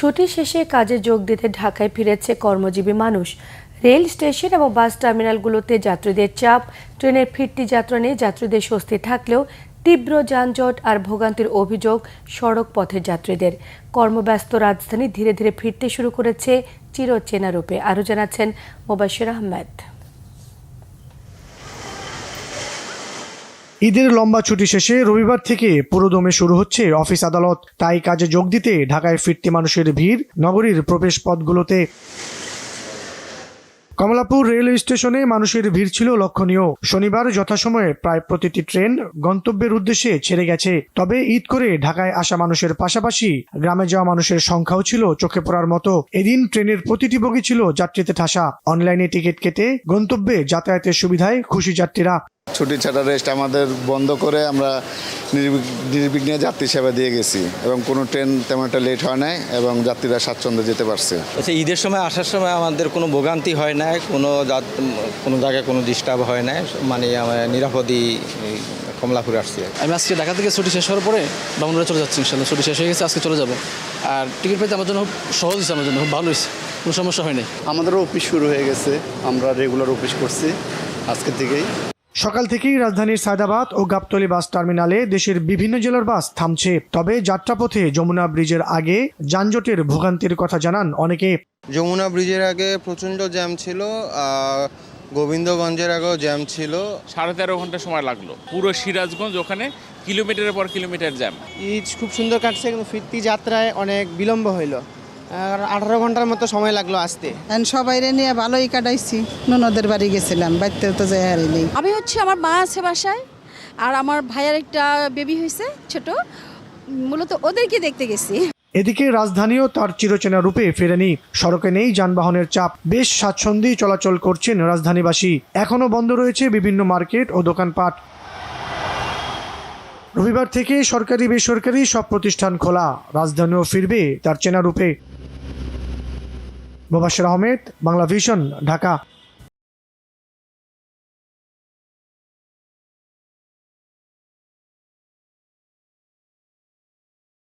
ছুটি শেষে কাজে যোগ দিতে ঢাকায় ফিরেছে কর্মজীবী মানুষ। রেল স্টেশন এবং বাস টার্মিনালগুলোতে যাত্রীদের চাপ, ট্রেনের ফিরতি যাত্রা নিয়ে যাত্রীদের স্বস্তি থাকলেও তীব্র যানজট আর ভোগান্তির অভিযোগ সড়ক পথের যাত্রীদের। কর্মব্যস্ত রাজধানী ধীরে ধীরে ফিরতে শুরু করেছে চিরচেনা রূপে। আরও জানাচ্ছেন মোবাশ্বের আহমেদ। ঈদের লম্বা ছুটি শেষে রবিবার থেকে পুরোদমে শুরু হচ্ছে অফিস আদালত। তাই কাজে যোগ দিতে ঢাকায় ফিরতি মানুষের ভিড় নগরীর প্রবেশ পথগুলোতে। কমলাপুর রেল স্টেশনে মানুষের ভিড় ছিল লক্ষণীয়। শনিবার যথাসময়ে প্রায় প্রতিটি ট্রেন গন্তব্যের উদ্দেশ্যে ছেড়ে গেছে। তবে ঈদ করে ঢাকায় আসা মানুষের পাশাপাশি গ্রামে যাওয়া মানুষের সংখ্যাও ছিল চোখে পড়ার মতো। এদিন ট্রেনের প্রতিটি বগি ছিল যাত্রীতে ঠাসা। অনলাইনে টিকিট কেটে গন্তব্যে যাতায়াতের সুবিধায় খুশি যাত্রীরা। ছুটি ছাড়া রেস্ট আমাদের বন্ধ করে আমরা নির্বিঘ্নে যাত্রী সেবা দিয়ে গেছি এবং কোনো ট্রেন তেমন একটা লেট হয় নাই এবং যাত্রীরা স্বাচ্ছন্দ্যে যেতে পারছে। আচ্ছা, ঈদের সময় আসার সময় আমাদের কোনো ভোগান্তি হয় না, কোনো জায়গায় কোনো ডিস্টার্ব হয় না, মানে আমরা নিরাপদই কমলাপুরে আসছি। আমি আজকে ঢাকা থেকে ছুটি শেষ হওয়ার পরে বামুনবাড়ি চলে যাচ্ছি। ইনশাল্লাহ ছুটি শেষ হয়ে গেছে, আজকে চলে যাব। আর টিকিট পেতে আমার জন্য খুব সহজ হয়েছে, আমার জন্য খুব ভালো হয়েছে, কোনো সমস্যা হয়নি। আমাদেরও অফিস শুরু হয়ে গেছে, আমরা রেগুলার অফিস করছি আজকে থেকেই। সকাল থেকেই রাজধানীর সায়দাবাদ ও গাবতলী বাস টার্মিনালে দেশের বিভিন্ন জেলার বাস থামছে। তবে যাত্রাপথে যমুনা ব্রিজের আগে যানজটের ভোগান্তির কথা জানান অনেকে। যমুনা ব্রিজের আগে প্রচণ্ড জ্যাম ছিল, গোবিন্দগঞ্জের আগেও জ্যাম ছিল। 13.5 ঘন্টা সময় লাগলো। পুরো সিরাজগঞ্জ ওখানে কিলোমিটারের পর কিলোমিটার জ্যাম। ঈদ খুব সুন্দর কাটছে, কিন্তু ফিরতি যাত্রায় অনেক বিলম্ব হইল। 18 ঘন্টার মতো সময় লাগলো আসতে। সবাইরে নিয়ে ভালোই কাটাইছি। ননদের বাড়ি গেছিলাম, বাড়িতেও তো যাই হারিনি। আমি আমার মা আছে বাসায়, আর আমার ভাইয়ের একটা বেবি হয়েছে ছোট, মূলত ওদেরকে দেখতে গেছি। এদিকে রাজধানীও তার চিরচেনা রূপে ফেরেনি। সড়কে নেই যানবাহনের চাপ, বেশ স্বাচ্ছন্দ্যেই চলাচল করছেন রাজধানীবাসী। এখনো বন্ধ রয়েছে বিভিন্ন মার্কেট ও দোকানপাট। রবিবার থেকে সরকারি বেসরকারি সব প্রতিষ্ঠান খোলা। রাজধানীও ফিরবে তার চেনা রূপে। মোবাশ্বের আহমেদ, বাংলা ভিশন, ঢাকা।